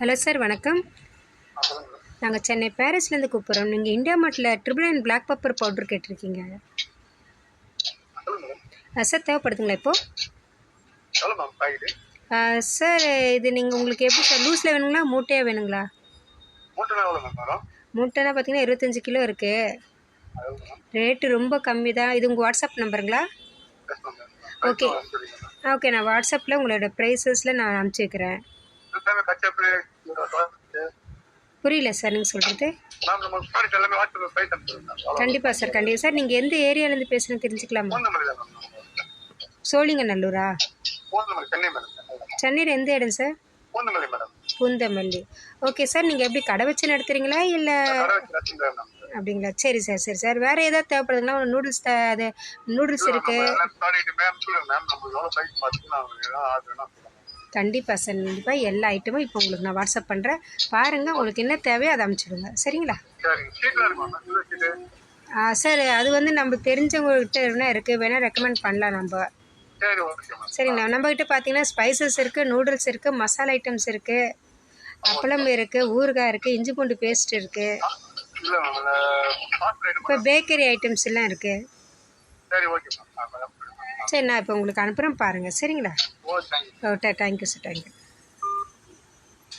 Hello sir, வணக்கம். நாங்கள் சென்னை பேரிஸ்லேருந்து கூப்பிட்றோம். நீங்கள் இந்தியா மார்ட்டில் triple and black pepper powder கேட்டிருக்கீங்க. சார் தேவைப்படுதுங்களா இப்போது? சார் இது நீங்கள் உங்களுக்கு எப்படி சார் லூஸில் வேணுங்களா மூட்டையாக வேணுங்களா? மூட்டைனா பார்த்தீங்கன்னா 25 கிலோ இருக்குது. ரேட்டு ரொம்ப கம்மி தான். இது உங்கள் வாட்ஸ்அப் நம்பருங்களா? ஓகே ஓகே, நான் வாட்ஸ்அப்பில் உங்களோட ப்ரைஸஸில் நான் அனுப்பிச்சி வைக்கிறேன். புரியல சார் நீங்கள் சொல்கிறது. கண்டிப்பாக சார், கண்டிப்பாக சார். நீங்கள் எந்த ஏரியாவிலேருந்து பேசுகிறேன்னு தெரிஞ்சுக்கலாமா? சோழிங்கநல்லூரா? சென்னையில் எந்த இடம் சார்? பூந்தமல்லி. ஓகே சார், நீங்கள் எப்படி கடை வச்சு நடத்துகிறீங்களா இல்லை அப்படிங்களா? சரி சார், சரி சார். வேறு ஏதாவது தேவைப்படுதுங்களா? ஒரு நூடுல்ஸ் அது நூடுல்ஸ் இருக்குது. கண்டிப்பாக சார், கண்டிப்பாக எல்லா ஐட்டமும் இப்போ உங்களுக்கு நான் வாட்ஸ்அப் பண்ணுறேன். பாருங்கள், உங்களுக்கு என்ன தேவையோ அதை அனுப்பிச்சிடுங்க. சரிங்களா? சார் அது வந்து நம்ம தெரிஞ்சவங்ககிட்ட என்ன இருக்குது வேணால் ரெக்கமெண்ட் பண்ணலாம் நம்ம. சரிங்களா? நம்மக்கிட்ட பார்த்தீங்கன்னா ஸ்பைசஸ் இருக்குது, நூடுல்ஸ் இருக்குது, மசாலா ஐட்டம்ஸ் இருக்குது, அப்பளம் இருக்குது, ஊறுகாய் இருக்குது, இஞ்சி பூண்டு பேஸ்ட் இருக்குது, இப்போ பேக்கரி ஐட்டம்ஸ் எல்லாம் இருக்குது. சரி, நான் இப்போ உங்களுக்கு அனுப்புகிறேன் பாருங்கள். சரிங்களா? ஓ தேங்க்யூ சார், தேங்க்யூ.